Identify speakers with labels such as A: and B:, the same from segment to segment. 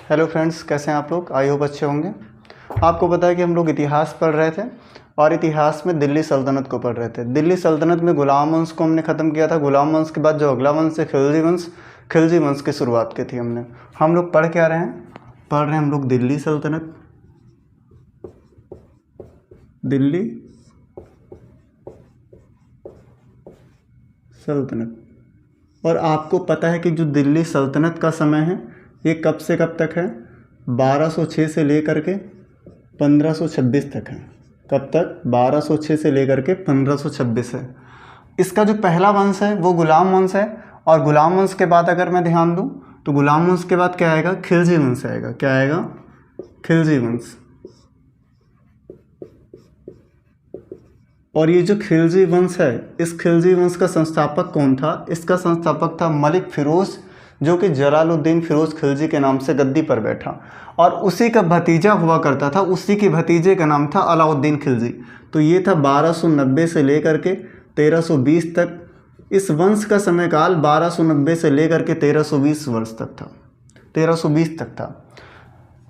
A: Hello friends, कैसे हैं आप लोग? आई होप अच्छे होंगे। आपको पता है कि हम लोग इतिहास पढ़ रहे थे और इतिहास में दिल्ली सल्तनत को पढ़ रहे थे। दिल्ली सल्तनत में गुलाम वंश को हमने ख़त्म किया था। गुलाम वंश के बाद जो अगला वंश है खिलजी वंश, खिलजी वंश की शुरुआत की थी हमने। हम लोग पढ़ क्या रहे हैं? पढ़ रहे हैं हम लोग दिल्ली सल्तनत, दिल्ली सल्तनत। और आपको पता है कि जो दिल्ली सल्तनत का समय है ये कब से कब तक है? 1206 से लेकर के 1526 तक है। कब तक? 1206 से लेकर के 1526 है। इसका जो पहला वंश है वो गुलाम वंश है। और गुलाम वंश के बाद अगर मैं ध्यान दूं तो गुलाम वंश के बाद क्या आएगा? खिलजी वंश आएगा। क्या आएगा? खिलजी वंश। और ये जो खिलजी वंश है, इस खिलजी वंश का संस्थापक कौन था? इसका संस्थापक था मलिक फिरोज, जो कि जलालुद्दीन फिरोज खिलजी के नाम से गद्दी पर बैठा। और उसी का भतीजा हुआ करता था, उसी के भतीजे का नाम था अलाउद्दीन खिलजी। तो ये था 1290 से लेकर के 1320 तक। इस वंश का समयकाल 1290 से लेकर के 1320 वर्ष तक था, 1320 तक था।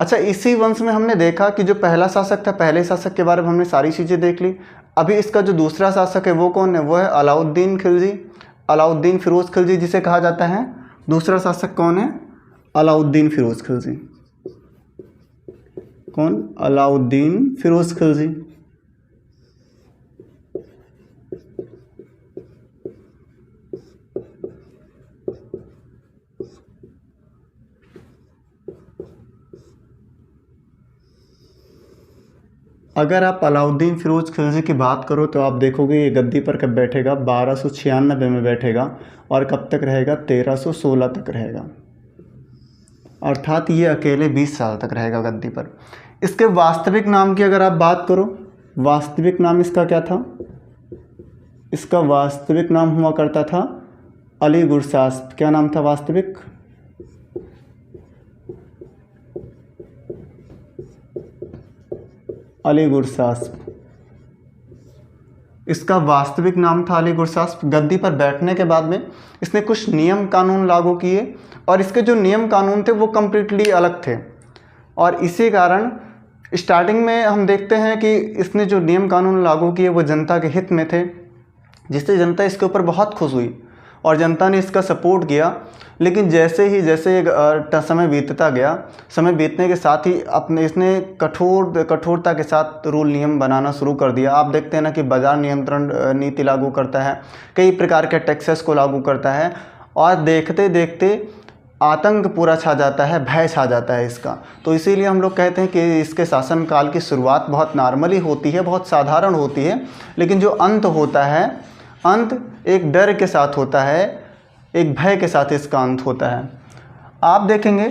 A: अच्छा, इसी वंश में हमने देखा कि जो पहला शासक था, पहले शासक के बारे में हमने सारी चीज़ें देख ली। अभी इसका जो दूसरा शासक है वो कौन है? वो है अलाउद्दीन खिलजी, अलाउद्दीन फिरोज खिलजी जिसे कहा जाता है। दूसरा शासक कौन है? अलाउद्दीन फिरोज खिलजी। कौन? अलाउद्दीन फिरोज खिलजी। अगर आप अलाउद्दीन फिरोज खिलजी की बात करो तो आप देखोगे ये गद्दी पर कब बैठेगा? 1296 में बैठेगा। और कब तक रहेगा? 1316 तक रहेगा। अर्थात ये अकेले 20 साल तक रहेगा गद्दी पर। इसके वास्तविक नाम की अगर आप बात करो, वास्तविक नाम इसका क्या था? इसका वास्तविक नाम हुआ करता था अली गुरशास्प। क्या नाम था वास्तविक? अली गुरशास्प। इसका वास्तविक नाम था अली गुरशास्प। गद्दी पर बैठने के बाद में इसने कुछ नियम कानून लागू किए और इसके जो नियम कानून थे वो कम्प्लीटली अलग थे। और इसी कारण स्टार्टिंग में हम देखते हैं कि इसने जो नियम कानून लागू किए वो जनता के हित में थे, जिससे जनता इसके ऊपर बहुत खुश हुई और जनता ने इसका सपोर्ट किया। लेकिन जैसे समय बीतता गया, समय बीतने के साथ ही इसने कठोरता के साथ रूल नियम बनाना शुरू कर दिया। आप देखते हैं ना कि बाजार नियंत्रण नीति लागू करता है, कई प्रकार के टैक्सेस को लागू करता है और देखते देखते आतंक पूरा छा जाता है, भय छा जाता है इसका। तो इसीलिए हम लोग कहते हैं कि इसके शासनकाल की शुरुआत बहुत नॉर्मली होती है, बहुत साधारण होती है, लेकिन जो अंत होता है, अंत एक डर के साथ होता है, एक भय के साथ इसका अंत होता है। आप देखेंगे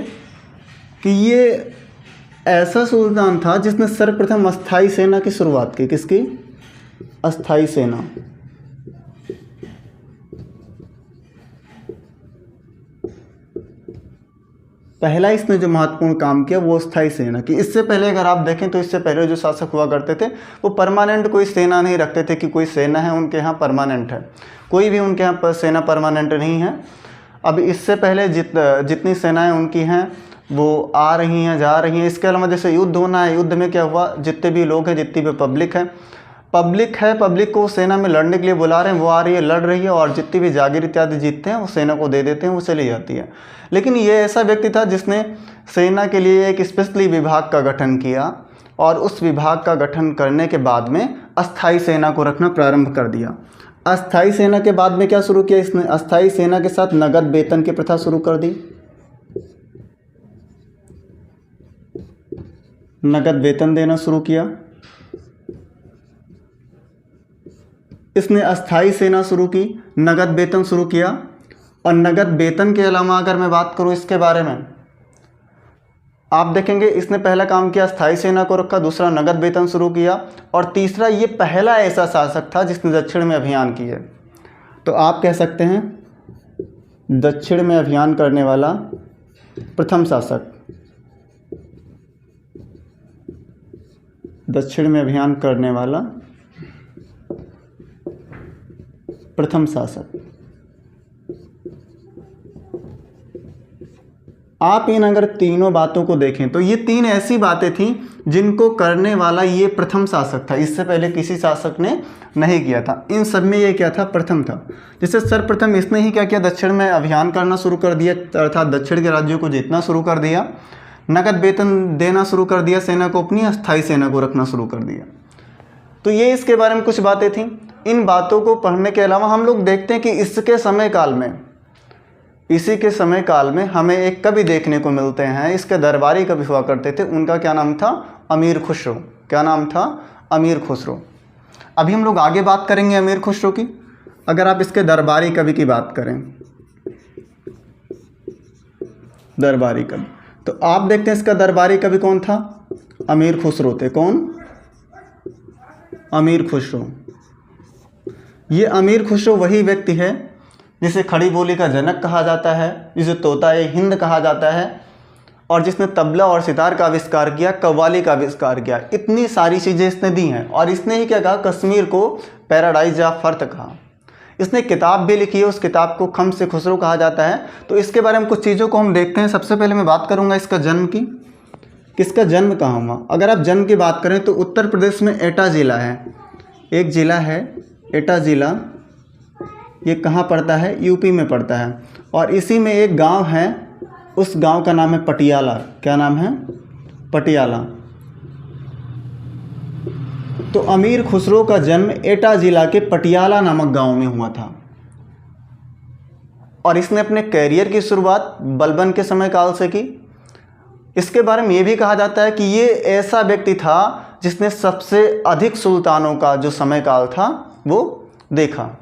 A: कि ये ऐसा सुल्तान था जिसने सर्वप्रथम अस्थाई सेना की शुरुआत की। किसकी? अस्थाई सेना। पहला इसने जो महत्वपूर्ण काम किया वो अस्थाई सेना की। इससे पहले अगर आप देखें तो इससे पहले जो शासक हुआ करते थे वो परमानेंट कोई सेना नहीं रखते थे कि कोई सेना है उनके यहाँ परमानेंट है। कोई भी उनके यहाँ पर सेना परमानेंट नहीं है। अब इससे पहले जितनी सेनाएं उनकी हैं वो आ रही हैं, जा रही हैं। इसके अलावा जैसे युद्ध होना है, युद्ध में क्या हुआ? जितने भी लोग हैं, जितनी भी पब्लिक है, पब्लिक को सेना में लड़ने के लिए बुला रहे हैं, वो आ रही है, लड़ रही है और जितनी भी जागीर इत्यादि जीतते हैं वो सेना को दे देते हैं, वो चली जाती है। लेकिन ये ऐसा व्यक्ति था जिसने सेना के लिए एक स्पेशली विभाग का गठन किया और उस विभाग का गठन करने के बाद में अस्थाई सेना को रखना प्रारंभ कर दिया। अस्थाई सेना के बाद में क्या शुरू किया इसने? अस्थाई सेना के साथ नगद वेतन की प्रथा शुरू कर दी। नगद वेतन देना शुरू किया। इसने अस्थाई सेना शुरू की, नगद वेतन शुरू किया। और नगद वेतन के अलावा अगर मैं बात करूं इसके बारे में, आप देखेंगे इसने पहला काम किया, अस्थाई सेना को रखा, दूसरा नगद वेतन शुरू किया और तीसरा ये पहला ऐसा शासक था जिसने दक्षिण में अभियान किए। तो आप कह सकते हैं दक्षिण में अभियान करने वाला प्रथम शासक, दक्षिण में अभियान करने वाला प्रथम शासक। आप इन अगर तीनों बातों को देखें तो ये तीन ऐसी बातें थीं जिनको करने वाला ये प्रथम शासक था, इससे पहले किसी शासक ने नहीं किया था। इन सब में ये क्या था, प्रथम था। जैसे सर्वप्रथम इसने ही क्या किया, दक्षिण में अभियान करना शुरू कर दिया, अर्थात दक्षिण के राज्यों को जीतना शुरू कर दिया, नकद वेतन देना शुरू कर दिया, सेना को अपनी अस्थायी सेना को रखना शुरू कर दिया। तो ये इसके बारे में कुछ बातें थीं। इन बातों को पढ़ने के अलावा हम लोग देखते हैं कि इसी के समय काल में हमें एक कवि देखने को मिलते हैं, इसके दरबारी कवि हुआ करते थे, उनका क्या नाम था, अमीर खुसरो। क्या नाम था, अमीर खुसरो। अभी हम लोग आगे बात करेंगे अमीर खुसरो की। अगर आप इसके दरबारी कवि की बात करें, दरबारी कवि, तो आप देखते हैं इसका दरबारी कवि कौन था, अमीर खुसरो थे। कौन, अमीर खुसरो। ये अमीर खुसरो वही व्यक्ति है जिसे खड़ी बोली का जनक कहा जाता है, जिसे तोता-ए हिंद कहा जाता है, और जिसने तबला और सितार का आविष्कार किया, कव्वाली का आविष्कार किया। इतनी सारी चीज़ें इसने दी हैं। और इसने ही क्या कहा, कश्मीर को पैराडाइज ऑफ अर्थ कहा। इसने किताब भी लिखी है, उस किताब को खम्स ए खुसरो कहा जाता है। तो इसके बारे में कुछ चीज़ों को हम देखते हैं। सबसे पहले मैं बात करूँगा इसका जन्म की, किसका जन्म कहाँ हुआ। अगर आप जन्म की बात करें तो उत्तर प्रदेश में एटा ज़िला है, एक ज़िला है एटा ज़िला, ये कहाँ पड़ता है, यूपी में पड़ता है। और इसी में एक गांव है, उस गांव का नाम है पटियाला। क्या नाम है, पटियाला। तो अमीर खुसरो का जन्म एटा ज़िला के पटियाला नामक गांव में हुआ था। और इसने अपने कैरियर की शुरुआत बलबन के समय काल से की। इसके बारे में ये भी कहा जाता है कि ये ऐसा व्यक्ति था जिसने सबसे अधिक सुल्तानों का जो समय काल था वो देखा।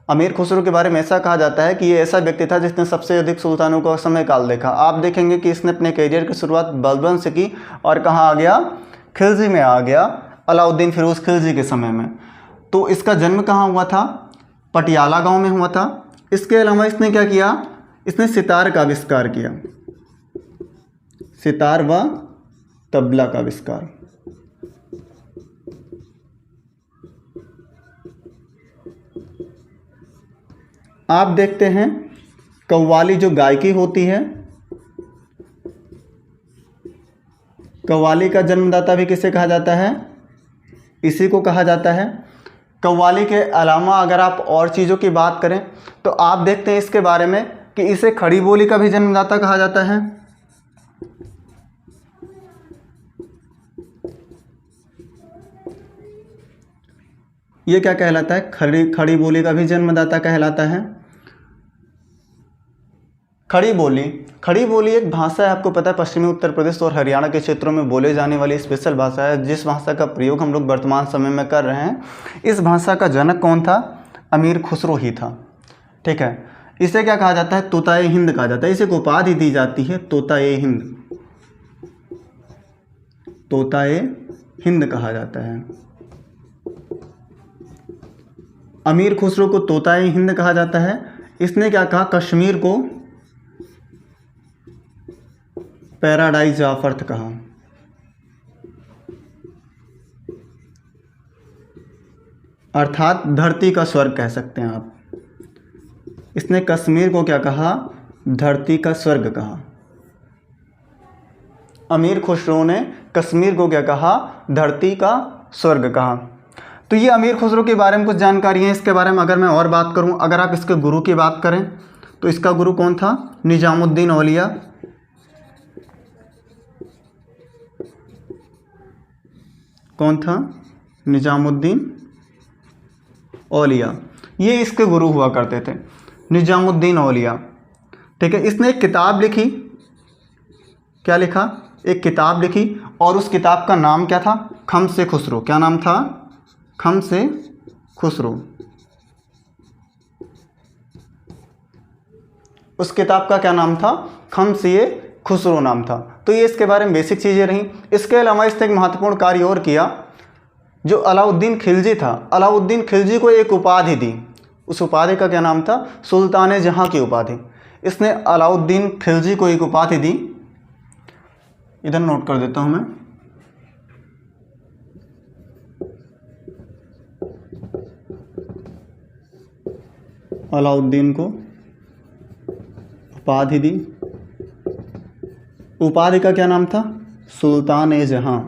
A: अमीर खुसरो के बारे में ऐसा कहा जाता है कि ये ऐसा व्यक्ति था जिसने सबसे अधिक सुल्तानों का समय काल देखा। आप देखेंगे कि इसने अपने करियर की शुरुआत बलबन से की और कहाँ आ गया, खिलजी में आ गया, अलाउद्दीन फिरोज़ खिलजी के समय में। तो इसका जन्म कहाँ हुआ था, पटियाला गांव में हुआ था। इसके अलावा इसने क्या किया, इसने सितार का आविष्कार किया, सितार व तबला का आविष्कार। आप देखते हैं कव्वाली जो गायकी होती है, कव्वाली का जन्मदाता भी किसे कहा जाता है, इसी को कहा जाता है। कव्वाली के अलावा अगर आप और चीज़ों की बात करें तो आप देखते हैं इसके बारे में कि इसे खड़ी बोली का भी जन्मदाता कहा जाता है। ये क्या कहलाता है, खड़ी बोली का भी जन्मदाता कहलाता है। खड़ी बोली एक भाषा है, आपको पता है पश्चिमी उत्तर प्रदेश और हरियाणा के क्षेत्रों में बोले जाने वाली स्पेशल भाषा है, जिस भाषा का प्रयोग हम लोग वर्तमान समय में कर रहे हैं। इस भाषा का जनक कौन था, अमीर खुसरो ही था। ठीक है, इसे क्या कहा जाता है, तोता-ए हिंद कहा जाता है। इसे उपाधि दी जाती है तोता-ए हिंद, तोता-ए हिंद कहा जाता है। अमीर खुसरो को तोता-ए हिंद कहा जाता है। इसने क्या कहा, कश्मीर को पैराडाइज ऑफ अर्थ कहा। अर्थात धरती का स्वर्ग कह सकते हैं आप। इसने कश्मीर को क्या कहा, धरती का स्वर्ग कहा। अमीर खुसरो ने कश्मीर को क्या कहा, धरती का स्वर्ग कहा। तो ये अमीर खुसरो के बारे में कुछ जानकारी है। इसके बारे में अगर मैं और बात करूं, अगर आप इसके गुरु की बात करें तो इसका गुरु कौन था, निजामुद्दीन औलिया। कौन था, निजामुद्दीन औलिया। ये इसके गुरु हुआ करते थे, निजामुद्दीन औलिया। ठीक है, इसने एक किताब लिखी, क्या लिखा, एक किताब लिखी, और उस किताब का नाम क्या था, खम्स ए खुसरो। क्या नाम था, खम्स ए खुसरो। उस किताब का क्या नाम था, खम्स ए खुसरो नाम था। तो ये इसके बारे में बेसिक चीज़ें रहीं। इसके अलावा इसने एक महत्वपूर्ण कार्य और किया, जो अलाउद्दीन खिलजी था, अलाउद्दीन खिलजी को एक उपाधि दी। उस उपाधि का क्या नाम था, सुल्तान जहाँ की उपाधि। इसने अलाउद्दीन खिलजी को एक उपाधि दी, इधर नोट कर देता हूँ मैं। अलाउद्दीन को उपाधि दी उपाधि का क्या नाम था? सुल्तान ए जहां।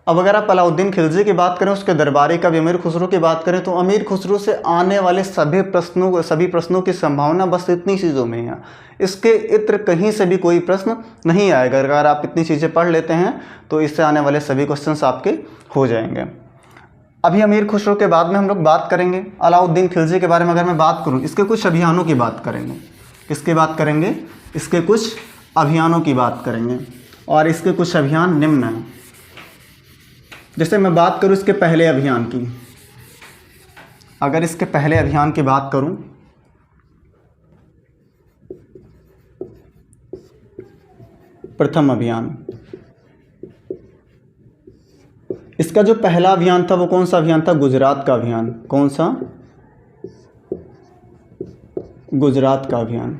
A: अब अगर आप अलाउद्दीन खिलजी की बात करें, उसके दरबारी कवि अमीर खुसरो की बात करें, तो अमीर खुसरो से आने वाले सभी प्रश्नों की संभावना बस इतनी चीज़ों में है। इसके इतर कहीं से भी कोई प्रश्न नहीं आएगा। अगर आप इतनी चीज़ें पढ़ लेते हैं तो इससे आने वाले सभी क्वेश्चंस आपके हो जाएंगे। अभी अमीर खुसरो के बाद में हम लोग बात करेंगे अलाउद्दीन खिलजी के बारे में। अगर मैं बात करूँ, इसके कुछ अभियानों की बात करेंगे। किसकी बात करेंगे? इसके कुछ अभियानों की बात करेंगे, और इसके कुछ अभियान निम्न हैं। जैसे मैं बात करूं इसके पहले अभियान की, अगर इसके पहले अभियान की बात करूं, प्रथम अभियान, इसका जो पहला अभियान था वो कौन सा अभियान था? गुजरात का अभियान। कौन सा? गुजरात का अभियान।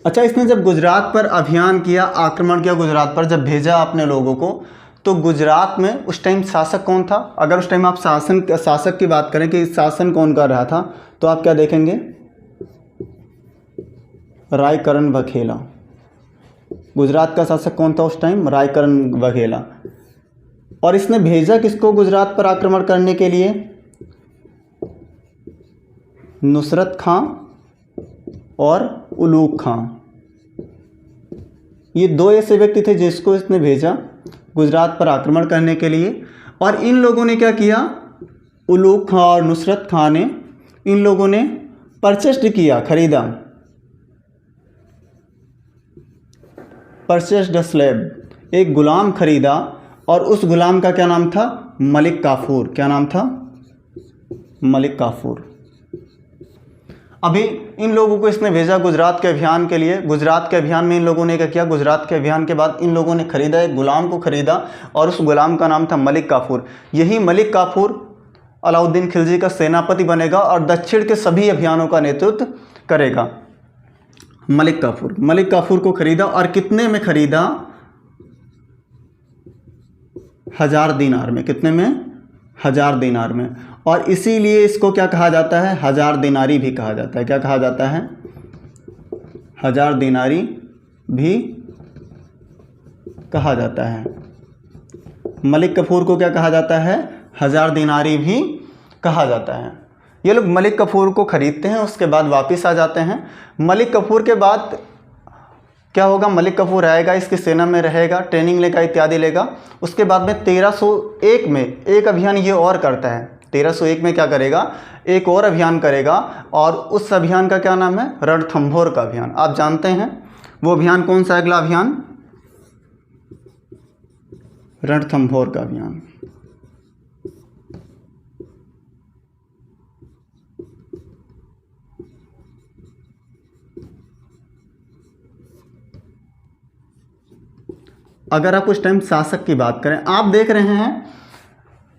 A: अच्छा, इसने जब गुजरात पर अभियान किया, आक्रमण किया गुजरात पर, जब भेजा अपने लोगों को, तो गुजरात में उस टाइम शासक कौन था? अगर उस टाइम आप शासक की बात करें कि शासन कौन कर रहा था, तो आप क्या देखेंगे? रायकरण बघेला। गुजरात का शासक कौन था उस टाइम? रायकरण बघेला। और इसने भेजा किसको गुजरात पर आक्रमण करने के लिए? नुसरत खां और उलूग खां। ये दो ऐसे व्यक्ति थे जिसको इसने भेजा गुजरात पर आक्रमण करने के लिए। और इन लोगों ने क्या किया? उलूग खां और नुसरत खां ने, इन लोगों ने परचेस्ड किया, खरीदा, परचेस्ड अ स्लेव, एक गुलाम खरीदा। और उस गुलाम का क्या नाम था? मलिक काफूर। क्या नाम था? मलिक काफूर। अभी इन लोगों को इसने भेजा गुजरात के अभियान के लिए। गुजरात के अभियान में इन लोगों ने क्या किया? गुजरात के अभियान के बाद इन लोगों ने खरीदा, एक गुलाम को खरीदा, और उस गुलाम का नाम था मलिक काफूर। यही मलिक काफूर अलाउद्दीन खिलजी का सेनापति बनेगा और दक्षिण के सभी अभियानों का नेतृत्व करेगा। मलिक काफूर को खरीदा, और कितने में खरीदा? 1000 दीनार में। कितने में? 1000 दीनार में। और इसीलिए इसको क्या कहा जाता है? 1000 दीनारी भी कहा जाता है। क्या कहा जाता है? 1000 दीनारी भी कहा जाता है। मलिक काफूर को क्या कहा जाता है? 1000 दीनारी भी कहा जाता है। ये लोग मलिक काफूर को खरीदते हैं, उसके बाद वापस आ जाते हैं। मलिक काफूर के बाद क्या होगा? मलिक काफूर आएगा, इसकी सेना में रहेगा, ट्रेनिंग लेगा, इत्यादि लेगा। उसके बाद में 1301 में एक अभियान ये और करता है। 1301 में क्या करेगा? एक और अभियान करेगा, और उस अभियान का क्या नाम है? रणथंभौर का अभियान। आप जानते हैं वो अभियान कौन सा? अगला अभियान रणथंभौर का अभियान। अगर आप उस टाइम शासक की बात करें, आप देख रहे हैं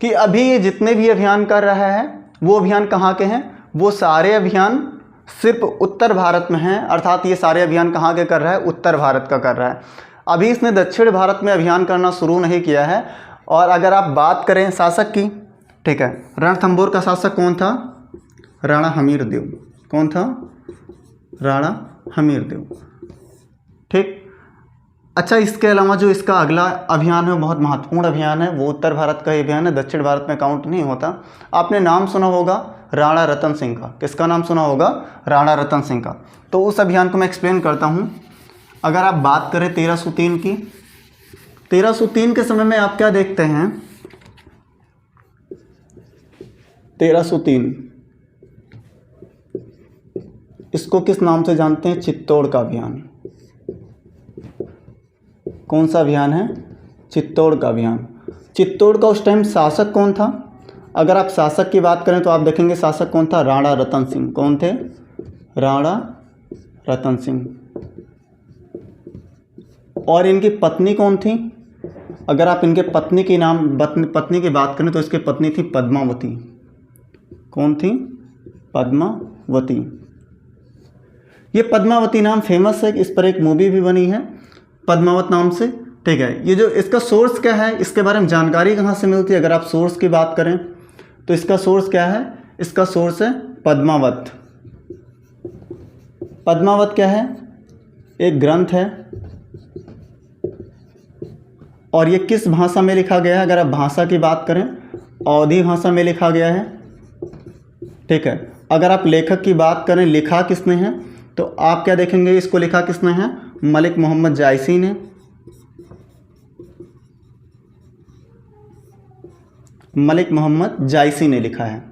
A: कि अभी ये जितने भी अभियान कर रहा है वो अभियान कहाँ के हैं? वो सारे अभियान सिर्फ उत्तर भारत में हैं। अर्थात ये सारे अभियान कहाँ के कर रहा है? उत्तर भारत का कर रहा है। अभी इसने दक्षिण भारत में अभियान करना शुरू नहीं किया है। और अगर आप बात करें शासक की, ठीक है, रणथंभौर का शासक कौन था? राणा हमीरदेव। कौन था? राणा हमीरदेव। ठीक। अच्छा, इसके अलावा जो इसका अगला अभियान है बहुत महत्वपूर्ण अभियान है, वो उत्तर भारत का ही अभियान है, दक्षिण भारत में काउंट नहीं होता। आपने नाम सुना होगा राणा रतन सिंह का। किसका नाम सुना होगा? राणा रतन सिंह का। तो उस अभियान को मैं एक्सप्लेन करता हूँ। अगर आप बात करें 1303 की, 1303 के समय में आप क्या देखते हैं? 1303 इसको किस नाम से जानते हैं? चित्तौड़ का अभियान। कौन सा अभियान है? चित्तौड़ का अभियान। चित्तौड़ का उस टाइम शासक कौन था? अगर आप शासक की बात करें तो आप देखेंगे शासक कौन था? राणा रतन सिंह। कौन थे? राणा रतन सिंह। और इनकी पत्नी कौन थी? अगर आप इनके पत्नी की बात करें तो इसकी पत्नी थी पद्मावती। कौन थी? पद्मावती। ये पद्मावती नाम फेमस है, इस पर एक मूवी भी बनी है पद्मावत नाम से। ठीक है, ये जो इसका सोर्स क्या है, इसके बारे में जानकारी कहाँ से मिलती है? अगर आप सोर्स की बात करें तो इसका सोर्स क्या है? इसका सोर्स है पद्मावत। पद्मावत क्या है? एक ग्रंथ है और ये किस भाषा में लिखा गया है? अगर आप भाषा की बात करें, अवधी भाषा में लिखा गया है। ठीक है। अगर आप लेखक की बात करें, लिखा किसने है, तो आप क्या देखेंगे, इसको लिखा किसने है? मलिक मोहम्मद जायसी ने। मलिक मोहम्मद जायसी ने लिखा है।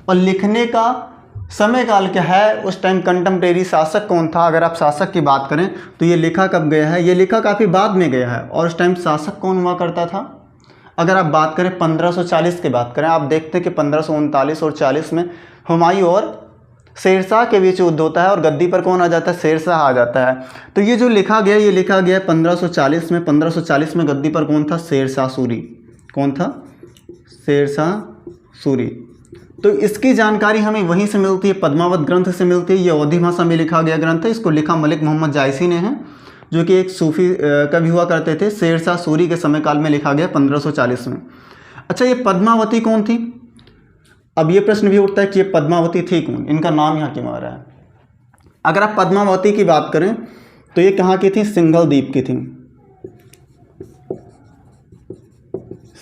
A: और लिखने का समय काल क्या है? उस टाइम कंटेम्प्रेरी शासक कौन था? अगर आप शासक की बात करें तो ये लिखा कब गया है? ये लिखा काफ़ी बाद में गया है। और उस टाइम शासक कौन हुआ करता था? अगर आप बात करें 1540 की बात करें, आप देखते हैं कि 1539 और 40 में हुमायूं और शेरशाह के बीच युद्ध होता है और गद्दी पर कौन आ जाता है? शेरशाह आ जाता है। तो ये जो लिखा गया, ये लिखा गया 1540 में। 1540 में गद्दी पर कौन था? शेरशाह सूरी। कौन था? शेरशाह सूरी। तो इसकी जानकारी हमें वहीं से मिलती है, पद्मावत ग्रंथ से मिलती है। ये अवधी भाषा में लिखा गया ग्रंथ है। इसको लिखा मलिक मोहम्मद जायसी ने है, जो कि एक सूफी कवि हुआ करते थे। शेरशाह सूरी के समय काल में लिखा गया 1540 में। अच्छा, ये पद्मावती कौन थी? अब ये प्रश्न भी उठता है कि ये पद्मावती थी कौन, इनका नाम यहाँ क्यों आ रहा है? अगर आप पद्मावती की बात करें तो ये कहाँ की थी? सिंघल द्वीप की थी।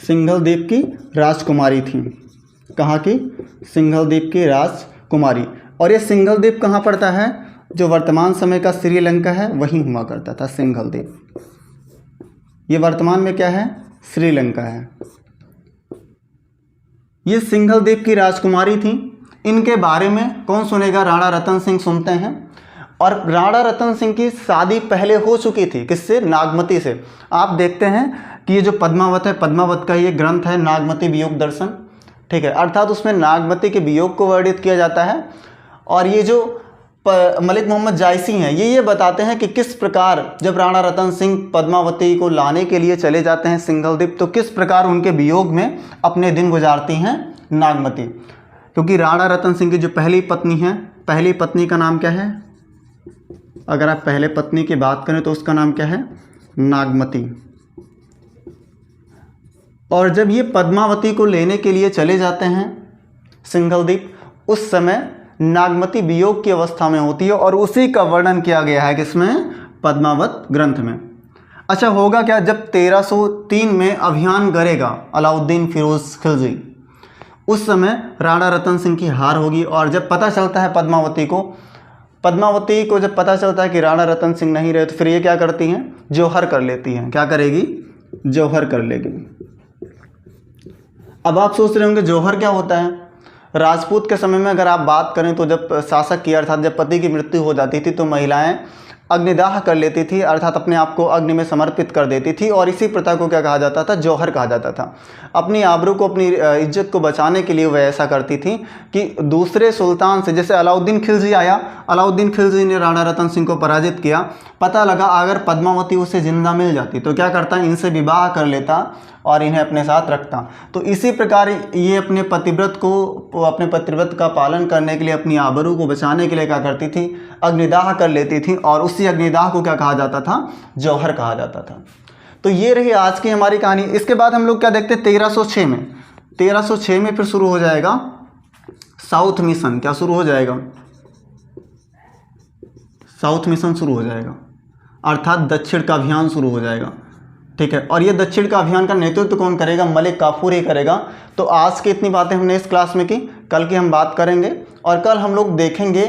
A: सिंघल द्वीप की राजकुमारी थी। कहाँ की? सिंघल द्वीप की राजकुमारी। और ये सिंघल द्वीप कहाँ पड़ता है? जो वर्तमान समय का श्रीलंका है वहीं हुआ करता था सिंघल द्वीप। ये वर्तमान में क्या है? श्रीलंका है। ये सिंघल द्वीप की राजकुमारी थी। इनके बारे में कौन सुनेगा? राणा रतन सिंह सुनते हैं। और राणा रतन सिंह की शादी पहले हो चुकी थी। किससे? नागमती से। आप देखते हैं कि ये जो पद्मावत है, पद्मावत का ये ग्रंथ है नागमती वियोग दर्शन। ठीक है। अर्थात उसमें नागमती के वियोग को वर्णित किया जाता है। और ये जो मलिक मोहम्मद जायसी हैं, ये बताते हैं कि किस प्रकार जब राणा रतन सिंह पद्मावती को लाने के लिए चले जाते हैं सिंघल द्वीप, तो किस प्रकार उनके वियोग में अपने दिन गुजारती हैं नागमती। क्योंकि राणा रतन सिंह की जो पहली पत्नी है, पहली पत्नी का नाम क्या है? अगर आप पहले पत्नी की बात करें तो उसका नाम क्या है? नागमती। और जब ये पद्मावती को लेने के लिए चले जाते हैं सिंघल द्वीप, उस समय नागमती वियोग की अवस्था में होती है और उसी का वर्णन किया गया है किसमें? पद्मावत ग्रंथ में। अच्छा, होगा क्या जब 1303 में अभियान करेगा अलाउद्दीन फिरोज खिलजी, उस समय राणा रतन सिंह की हार होगी। और जब पता चलता है पद्मावती को जब पता चलता है कि राणा रतन सिंह नहीं रहे, तो फिर ये क्या करती हैं? जौहर कर लेती हैं। क्या करेगी? जौहर कर लेगी। अब आप सोच रहे होंगे जौहर क्या होता है? राजपूत के समय में अगर आप बात करें तो जब शासक की अर्थात जब पति की मृत्यु हो जाती थी तो महिलाएं अग्निदाह कर लेती थी, अर्थात अपने आप को अग्नि में समर्पित कर देती थी। और इसी प्रथा को क्या कहा जाता था? जौहर कहा जाता था। अपनी आबरू को, अपनी इज्जत को बचाने के लिए वह ऐसा करती थी कि दूसरे सुल्तान से, जैसे अलाउद्दीन खिलजी आया, अलाउद्दीन खिलजी ने राणा रतन सिंह को पराजित किया। पता लगा अगर पद्मावती उसे जिंदा मिल जाती तो क्या करता? इनसे विवाह कर लेता और इन्हें अपने साथ रखता। तो इसी प्रकार ये अपने पतिव्रत का पालन करने के लिए, अपनी आबरू को बचाने के लिए क्या करती थी? अग्निदाह कर लेती थी। और उसी अग्निदाह को क्या कहा जाता था? जौहर कहा जाता था। तो ये रही आज की हमारी कहानी। इसके बाद हम लोग क्या देखते हैं? 1306 में फिर शुरू हो जाएगा साउथ मिशन। क्या शुरू हो जाएगा? साउथ मिशन शुरू हो जाएगा, अर्थात दक्षिण का अभियान शुरू हो जाएगा। ठीक है। और ये दक्षिण का अभियान का नेतृत्व कौन करेगा? मलिक काफूर ही करेगा। तो आज की इतनी बातें हमने इस क्लास में की। कल की हम बात करेंगे और कल हम लोग देखेंगे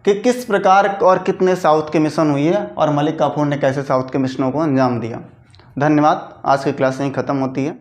A: कि किस प्रकार और कितने साउथ के मिशन हुई है और मलिक काफूर ने कैसे साउथ के मिशनों को अंजाम दिया। धन्यवाद। आज की क्लास यहीं ख़त्म होती है।